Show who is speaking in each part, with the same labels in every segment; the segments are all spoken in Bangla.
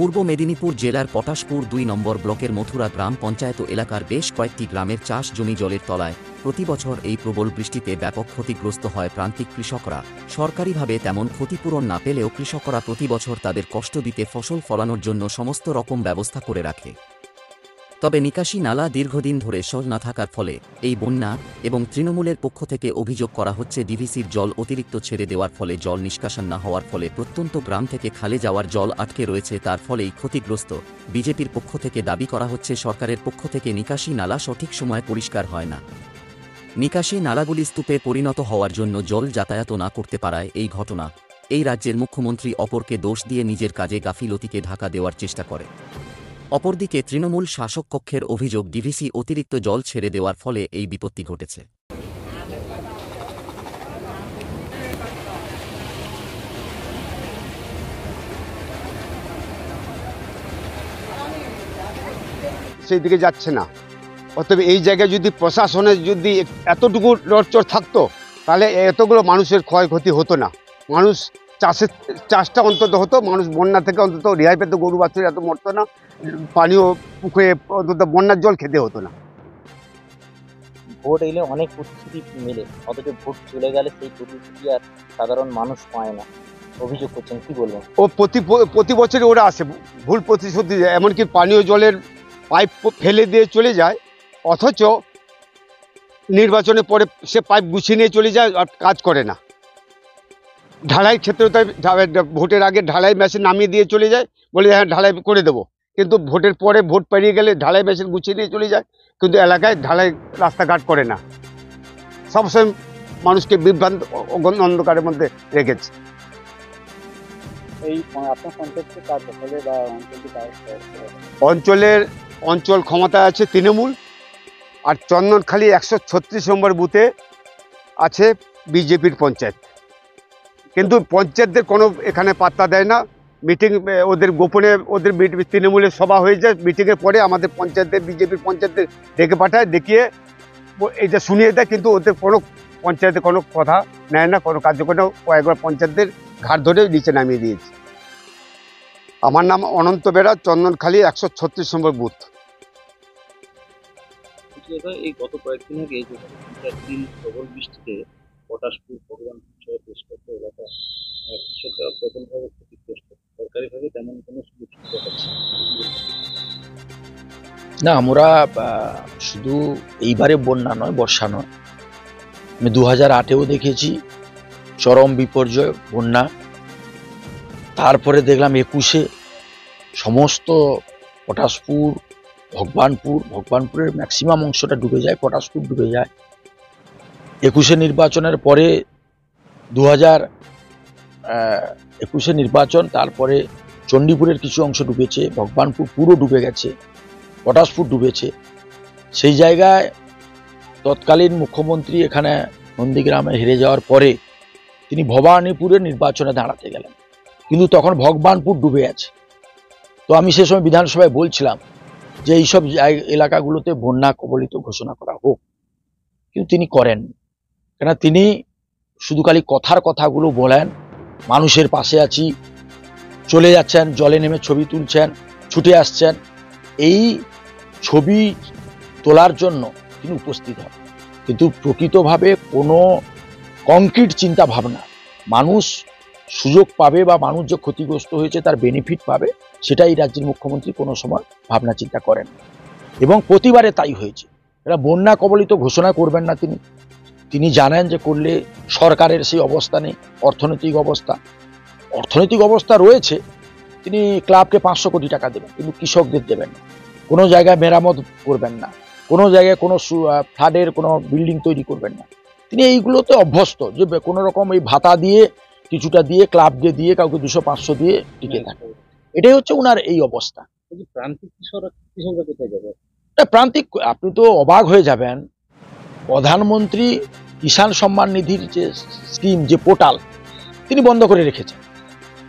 Speaker 1: পূর্ব মেদিনীপুর জেলার পটাশপুর ২ নম্বর ব্লকের মথুরা গ্রাম পঞ্চায়েত এলাকার বেশ কয়েকটি গ্রামের চাষ জমি জলের তলায়। প্রতিবছর এই প্রবল বৃষ্টিতে ব্যাপক ক্ষতিগ্রস্ত হয় প্রান্তিক কৃষকরা। সরকারিভাবে তেমন ক্ষতিপূরণ না পেলেও কৃষকরা প্রতিবছর তাদের কষ্ট দিতে ফসল ফলানোর জন্য সমস্ত রকম ব্যবস্থা করে রাখে। তবে নিকাশি নালা দীর্ঘদিন ধরে সল না থাকার ফলে এই বন্যা এবং তৃণমূলের পক্ষ থেকে অভিযোগ করা হচ্ছে ডিভিসির জল অতিরিক্ত ছেড়ে দেওয়ার ফলে জল নিষ্কাশন না হওয়ার ফলে প্রত্যন্ত গ্রাম থেকে খালে যাওয়ার জল আটকে রয়েছে, তার ফলেই ক্ষতিগ্রস্ত। বিজেপির পক্ষ থেকে দাবি করা হচ্ছে সরকারের পক্ষ থেকে নিকাশি নালা সঠিক সময়ে পরিষ্কার হয় না। নিকাশি নালাগুলি স্তূপে পরিণত হওয়ার জন্য জল যাতায়াত না করতে পারায় এই ঘটনা। এই রাজ্যের মুখ্যমন্ত্রী অপরকে দোষ দিয়ে নিজের কাজে গাফিলতিকে ঢাকা দেওয়ার চেষ্টা করে। অপরদিকে তৃণমূল শাসক কক্ষের অভিযোগ ডিভিসি অতিরিক্ত জল ছেড়ে দেওয়ার ফলে এই বিপত্তি ঘটেছে।
Speaker 2: সেই দিকে যাচ্ছে না। অতএব এই জায়গায় যদি প্রশাসনের যদি এতটুকু নড়চড় থাকতো তাহলে এতগুলো মানুষের ক্ষয়ক্ষতি হতো না। মানুষ চাষটা অন্তত হতো, মানুষ বন্যা থেকে অন্তত রেহাই পেত, গরু বাছুর এত মরতো না, পানীয় পুকুরে অন্তত বন্যার জল খেতে হতো না।
Speaker 3: ভোট এলে অনেক প্রতিশ্রুতি মেলে, অথচ ভোট চলে গেলে সেই প্রতিশ্রুতি আর সাধারণ মানুষ পায় না, অভিযোগ করছেন, কি বলবেন?
Speaker 2: ও প্রতি বছরই ওরা আসে ভুল প্রতিশ্রুতি, এমনকি পানীয় জলের পাইপ ফেলে দিয়ে চলে যায়, অথচ নির্বাচনের পরে সে পাইপ গুছিয়ে নিয়ে চলে যায় আর কাজ করে না। ঢালাই ক্ষেত্রে ভোটের আগে ঢালাই মেশিন নামিয়ে দিয়ে চলে যায়, বলে হ্যাঁ ঢালাই করে দেবো, কিন্তু ভোটের পরে ভোট পেরিয়ে গেলে ঢালাই মেশিন গুছিয়ে নিয়ে চলে যায়, কিন্তু এলাকায় ঢালাই রাস্তাঘাট করে না। সবসময় মানুষকে বিভ্রান্ত অন্ধকারের মধ্যে রেখেছে।
Speaker 3: এই আপনার পঞ্চায়েতের কাজ হলে বা
Speaker 2: অঞ্চল ক্ষমতা আছে তৃণমূল, আর চন্দনখালি 136 নম্বর বুথে আছে বিজেপির পঞ্চায়েত, কিন্তু পঞ্চায়েতদের কোনো এখানে পাত্তা দেয় না। মিটিং ওদের গোপনে ওদের তৃণমূলের সভা হয়ে যায়, মিটিংয়ের পরে আমাদের পঞ্চায়েতের বিজেপির পঞ্চায়েতদের ডেকে পাঠায়, দেখিয়ে এইটা শুনিয়ে দেয়, কিন্তু ওদের কোনো পঞ্চায়েতে কোনো কথা নেয় না, কোনো কার্যক্রম। কয়েকবার পঞ্চায়েতদের ঘাট ধরে নিচে নামিয়ে দিয়েছে। আমার নাম অনন্ত বেরা, চন্দনখালি 136 নম্বর বুথ।
Speaker 3: এই গত কয়েকদিন আগে দিন প্রবল বৃষ্টিতে পটাশপুর ভগবানপুর সহ বেশ কয়েকটা এলাকা কৃষকরা প্রবলভাবে ক্ষতিগ্রস্ত, সরকারিভাবে তেমন কোনো সুযোগ সুবিধা পাচ্ছে
Speaker 4: না। আমরা শুধু এইবারে বন্যা নয়, বর্ষা নয়, আমি 2008-এও দেখেছি চরম বিপর্যয় বন্যা। তারপরে দেখলাম 21-এ সমস্ত পটাশপুর, ভগবানপুরের ম্যাক্সিমাম অংশটা ডুবে যায়, পটাশপুর ডুবে যায়। 21-এ নির্বাচনের পরে 2021-এ নির্বাচন, তারপরে চণ্ডীপুরের কিছু অংশ ডুবেছে, ভগবানপুর পুরো ডুবে গেছে, পটাশপুর ডুবেছে। সেই জায়গায় তৎকালীন মুখ্যমন্ত্রী এখানে নন্দীগ্রামে হেরে যাওয়ার পরে তিনি ভবানীপুরের নির্বাচনে দাঁড়াতে গেলেন, কিন্তু তখন ভগবানপুর ডুবে আছে। তো আমি সে সময় বিধানসভায় বলছিলাম যে এইসব এলাকাগুলোতে বন্যা কবলিত ঘোষণা করা হোক, কিন্তু তিনি করেন। কেন তিনি শুধু খালি কথাগুলো বলেন, মানুষের পাশে আছি, চলে যাচ্ছেন, জলে নেমে ছবি তুলছেন, ছুটে আসছেন। এই ছবি তোলার জন্য তিনি উপস্থিত হন, কিন্তু প্রকৃতভাবে কোনো কংক্রিট চিন্তা ভাবনা, মানুষ সুযোগ পাবে বা মানুষ যে ক্ষতিগ্রস্ত হয়েছে তার বেনিফিট পাবে, সেটাই রাজ্যের মুখ্যমন্ত্রী কোনো সময় ভাবনা চিন্তা করেন, এবং প্রতিবারে তাই হয়েছে। এরা বন্যা কবলিত ঘোষণা করবেন না তিনি জানেন যে করলে সরকারের সেই অবস্থা নেই, অর্থনৈতিক অবস্থা রয়েছে। তিনি ক্লাবকে 500 কোটি টাকা দেবেন, কিন্তু কৃষকদের দেবেন না। কোনো জায়গায় মেরামত করবেন না, কোনো জায়গায় কোনো ফ্লাডের কোনো বিল্ডিং তৈরি করবেন না। তিনি এইগুলোতে অভ্যস্ত, যে কোনো রকম এই ভাতা দিয়ে, কিছুটা দিয়ে, ক্লাবকে দিয়ে, কাউকে 200-500 দিয়ে টিকে থাকে। এটাই হচ্ছে ওনার এই অবস্থা।
Speaker 3: প্রান্তিক কৃষকরা কোথায় যাবে?
Speaker 4: প্রান্তিক, আপনি তো অবাক হয়ে যাবেন, প্রধানমন্ত্রী কিষাণ সম্মান নিধির যে স্কিম, যে পোর্টাল, তিনি বন্ধ করে রেখেছেন।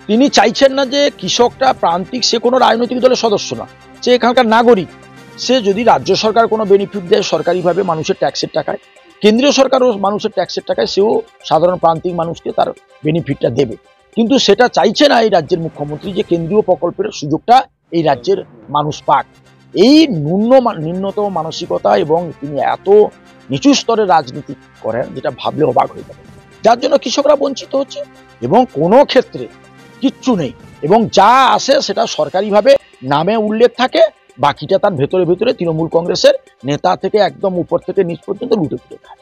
Speaker 4: তিনি চাইছেন না যে কৃষকটা প্রান্তিক, সে কোনো রাজনৈতিক দলের সদস্য না, সে এখানকার নাগরিক। সে যদি রাজ্য সরকার কোনো বেনিফিট দেয় সরকারিভাবে মানুষের ট্যাক্সের টাকায়, কেন্দ্রীয় সরকারও মানুষের ট্যাক্সের টাকায়, সেও সাধারণ প্রান্তিক মানুষকে তার বেনিফিটটা দেবে। কিন্তু সেটা চাইছে না এই রাজ্যের মুখ্যমন্ত্রী যে কেন্দ্রীয় প্রকল্পের সুযোগটা এই রাজ্যের মানুষ পাক। এই নিম্নতম মানসিকতা এবং তিনি এত নিচু স্তরে রাজনীতি করেন যেটা ভাবলে অবাক হয়ে যাবে, যার জন্য কৃষকরা বঞ্চিত হচ্ছে এবং কোনো ক্ষেত্রে কিচ্ছু নেই এবং যা আসে সেটা সরকারিভাবে নামে উল্লেখ থাকে, বাকিটা তার ভেতরে ভেতরে তৃণমূল কংগ্রেসের নেতা থেকে একদম উপর থেকে নিচ পর্যন্ত লুটে পুটে খায়।